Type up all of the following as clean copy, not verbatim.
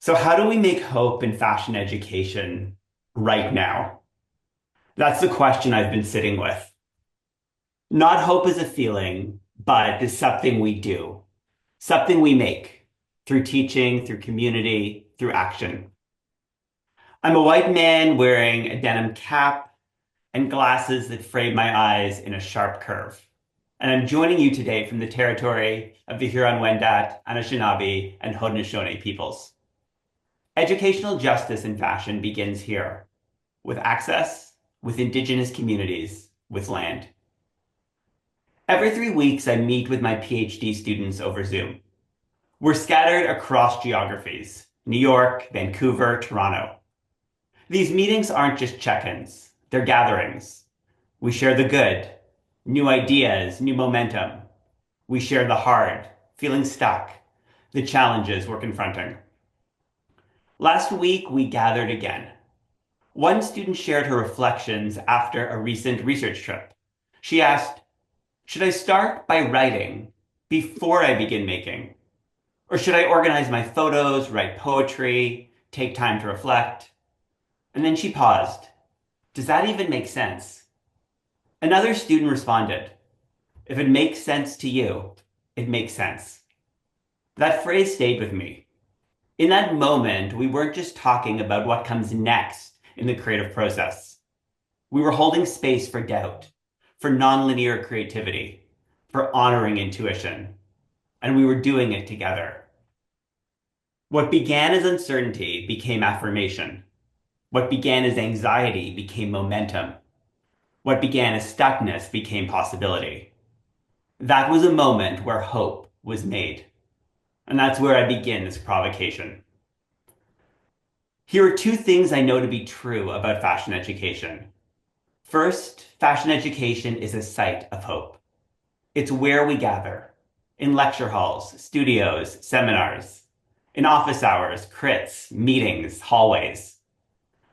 So how do we make hope in fashion education right now? That's the question I've been sitting with. Not hope as a feeling, but as something we do, something we make through teaching, through community, through action. I'm a white man wearing a denim cap and glasses that frame my eyes in a sharp curve. And I'm joining you today from the territory of the Huron-Wendat, Anishinaabe, and Haudenosaunee peoples. Educational justice in fashion begins here, with access, with Indigenous communities, with land. Every 3 weeks, I meet with my PhD students over Zoom. We're scattered across geographies, New York, Vancouver, Toronto. These meetings aren't just check-ins, they're gatherings. We share the good, new ideas, new momentum. We share the hard, feeling stuck, the challenges we're confronting. Last week, we gathered again. One student shared her reflections after a recent research trip. She asked, should I start by writing before I begin making? Or should I organize my photos, write poetry, take time to reflect? And then she paused. Does that even make sense? Another student responded, if it makes sense to you, it makes sense. That phrase stayed with me. In that moment, we weren't just talking about what comes next in the creative process. We were holding space for doubt, for nonlinear creativity, for honoring intuition, and we were doing it together. What began as uncertainty became affirmation. What began as anxiety became momentum. What began as stuckness became possibility. That was a moment where hope was made. And that's where I begin this provocation. Here are two things I know to be true about fashion education. First, fashion education is a site of hope. It's where we gather, in lecture halls, studios, seminars, in office hours, crits, meetings, hallways.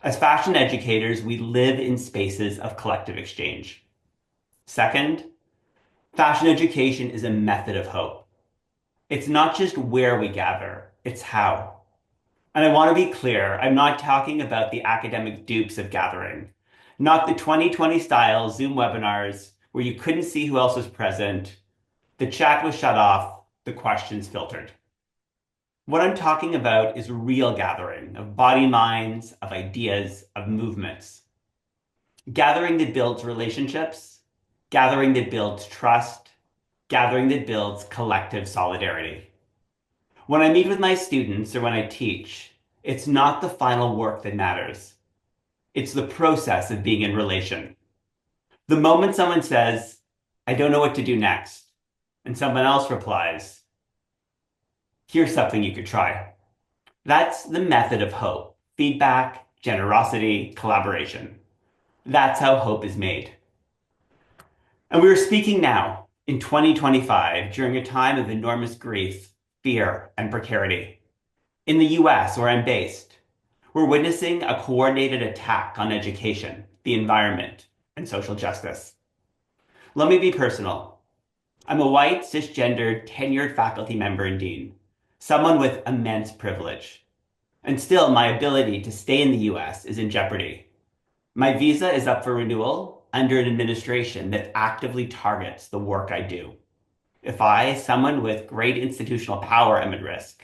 As fashion educators, we live in spaces of collective exchange. Second, fashion education is a method of hope. It's not just where we gather, it's how. And I want to be clear, I'm not talking about the academic dupes of gathering, not the 2020 style Zoom webinars where you couldn't see who else was present, the chat was shut off, the questions filtered. What I'm talking about is real gathering of body minds, of ideas, of movements. Gathering that builds relationships, gathering that builds trust, gathering that builds collective solidarity. When I meet with my students or when I teach, it's not the final work that matters. It's the process of being in relation. The moment someone says, I don't know what to do next, and someone else replies, here's something you could try. That's the method of hope. Feedback, generosity, collaboration. That's how hope is made. And we are speaking now, in 2025, during a time of enormous grief, fear, and precarity. In the US, where I'm based, we're witnessing a coordinated attack on education, the environment, and social justice. Let me be personal. I'm a white, cisgendered, tenured faculty member and dean, someone with immense privilege. And still, my ability to stay in the US is in jeopardy. My visa is up for renewal under an administration that actively targets the work I do. If I, someone with great institutional power, am at risk,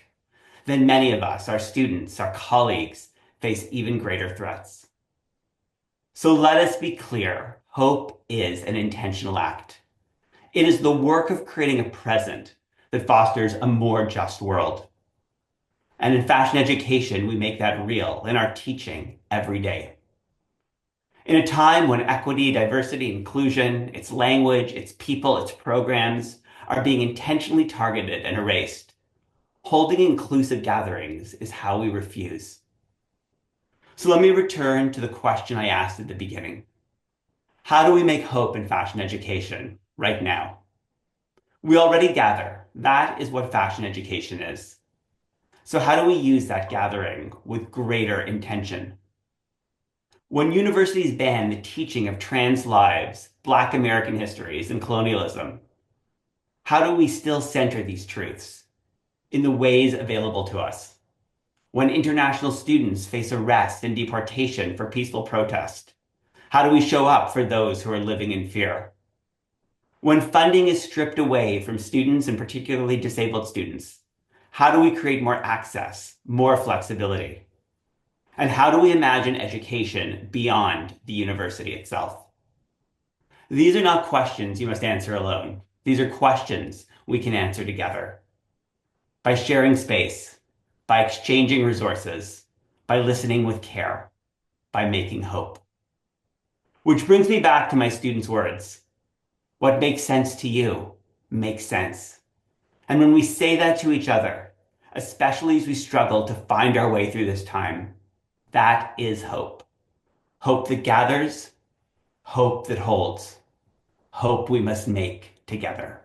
then many of us, our students, our colleagues, face even greater threats. So let us be clear, hope is an intentional act. It is the work of creating a present that fosters a more just world. And in fashion education, we make that real in our teaching every day. In a time when equity, diversity, inclusion, its language, its people, its programs are being intentionally targeted and erased, holding inclusive gatherings is how we refuse. So let me return to the question I asked at the beginning. How do we make hope in fashion education right now? We already gather. That is what fashion education is. So how do we use that gathering with greater intention? When universities ban the teaching of trans lives, Black American histories, and colonialism, how do we still center these truths in the ways available to us? When international students face arrest and deportation for peaceful protest? How do we show up for those who are living in fear? When funding is stripped away from students and particularly disabled students, how do we create more access, more flexibility? And how do we imagine education beyond the university itself? These are not questions you must answer alone. These are questions we can answer together. By sharing space, by exchanging resources, by listening with care, by making hope. Which brings me back to my students' words. What makes sense to you makes sense. And when we say that to each other, especially as we struggle to find our way through this time, that is hope. Hope that gathers, hope that holds, hope we must make together.